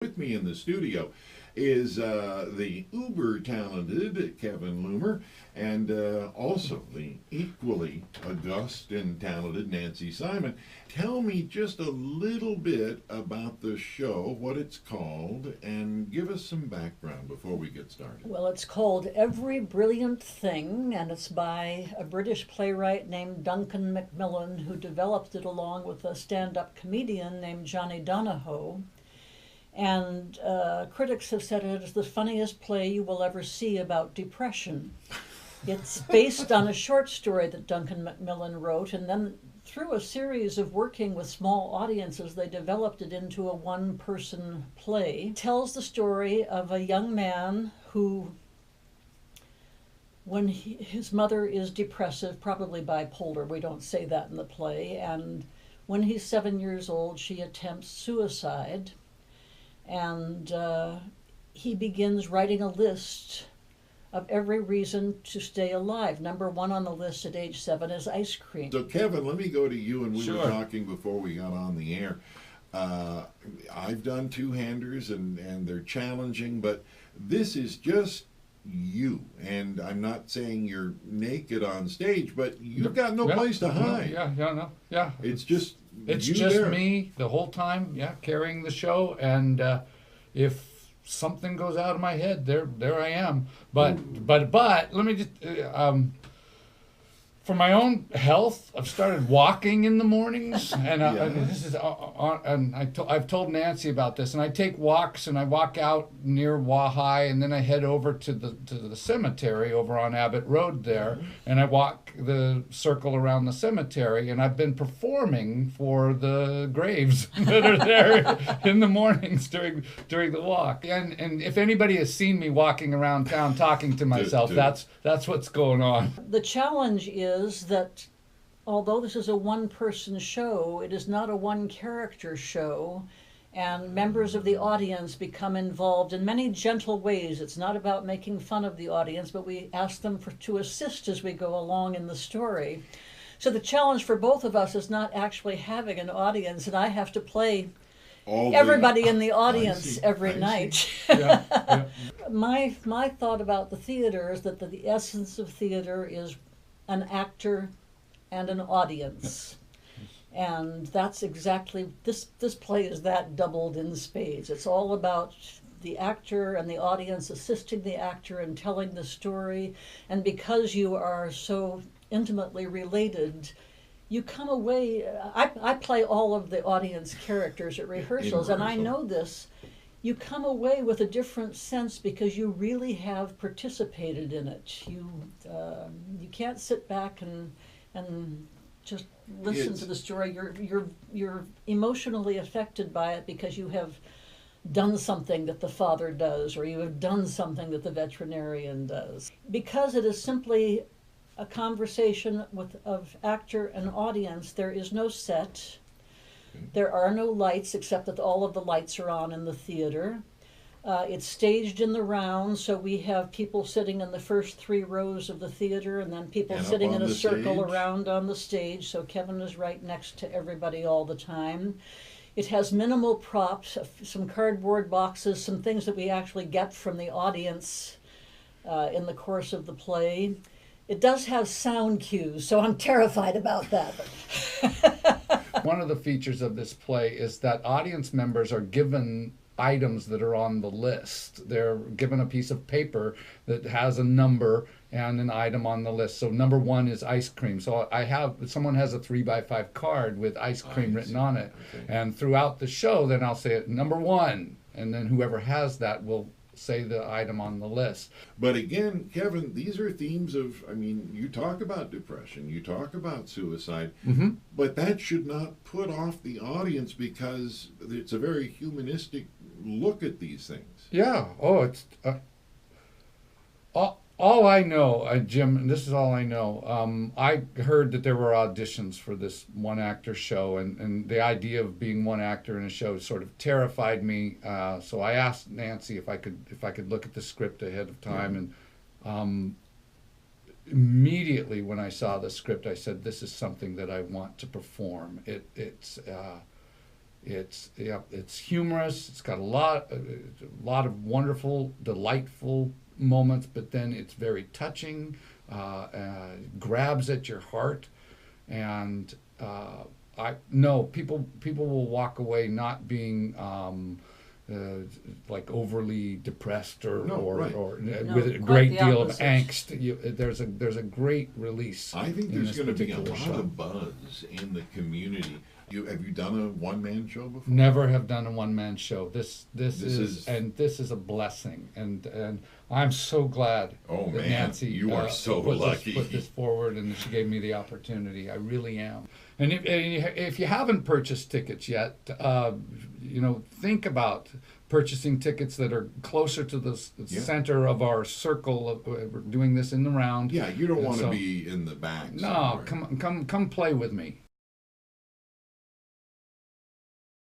With me in the studio is the uber talented Kevin Loomer and also the equally august and talented Nancy Simon. Tell me just a little bit about the show, what it's called, and give us some background before we get started. Well, it's called Every Brilliant Thing, and it's by a British playwright named Duncan Macmillan, who developed it along with a stand-up comedian named Johnny Donahoe. And critics have said it is the funniest play you will ever see about depression. It's based on a short story that Duncan Macmillan wrote, and then through a series of working with small audiences, they developed it into a one-person play. It tells the story of a young man who, when his mother is depressive, probably bipolar, we don't say that in the play, and when he's 7 years old, she attempts suicide. And he begins writing a list of every reason to stay alive. Number one on the list at age 7 is ice cream. So, Kevin, let me go to you, and we Sure. were talking before we got on the air. I've done two-handers, and they're challenging, but this is just you. And I'm not saying you're naked on stage, but you've got no place to hide. Yeah. It's just It's you just there. me the whole time, carrying the show. And if something goes out of my head, there I am. But let me just for my own health, I've started walking in the mornings, and this is and I've told Nancy about this. And I take walks, and I walk out near Wahai, and then I head over to the cemetery over on Abbott Road there, and I walk the circle around the cemetery. And I've been performing for the graves that are there in the mornings during the walk. And if anybody has seen me walking around town talking to myself, that's what's going on. The challenge is that although this is a one-person show, it is not a one-character show, and members of the audience become involved in many gentle ways. It's not about making fun of the audience, but we ask them to assist as we go along in the story. So the challenge for both of us is not actually having an audience, and I have to play everybody in the audience every night. Yeah. My thought about the theater is that the essence of theater is an actor and an audience. And that's exactly, this play is that doubled in spades. It's all about the actor and the audience assisting the actor in telling the story. And because you are so intimately related, you come away, I play all of the audience characters at rehearsals, and I know this. You come away with a different sense because you really have participated in it. You can't sit back and just listen to the story. You're emotionally affected by it because you have done something that the father does, or you have done something that the veterinarian does. Because it is simply a conversation of actor and audience, there is no set. There are no lights, except that all of the lights are on in the theater. It's staged in the round, so we have people sitting in the first 3 rows of the theater, and then people sitting in a circle around on the stage, so Kevin is right next to everybody all the time. It has minimal props, some cardboard boxes, some things that we actually get from the audience in the course of the play. It does have sound cues, so I'm terrified about that. One of the features of this play is that audience members are given items that are on the list. They're given a piece of paper that has a number and an item on the list. So number 1 is ice cream. So someone has a 3x5 card with ice cream written on it. Okay. And throughout the show, then I'll say number 1, and then whoever has that will say the item on the list. But again, Kevin, these are themes of, you talk about depression, you talk about suicide, but that should not put off the audience because it's a very humanistic look at these things. Yeah. Oh, it's all I know, Jim, and this is all I know. I heard that there were auditions for this one-actor show, and the idea of being one actor in a show sort of terrified me. So I asked Nancy if I could look at the script ahead of time, and immediately when I saw the script, I said, "This is something that I want to perform." It's humorous. It's got a lot of wonderful, delightful moments, but then it's very touching, grabs at your heart, and I no people will walk away not being like overly depressed or No, right. No, with a quite great the deal of opposite. angst. There's a great release. I think in there's this going to be a particular lot show. of buzz in the community. Have you done a one-man show before? Never have done a one-man show. This This is- is a blessing, and I'm so glad Oh, that man, Nancy you are so put lucky. put this forward, and she gave me the opportunity. I really am. And if you haven't purchased tickets yet, think about purchasing tickets that are closer to the Yeah. center of our circle. We're doing this in the round. Yeah, you don't And want to so- be in the back. No, somewhere. come play with me.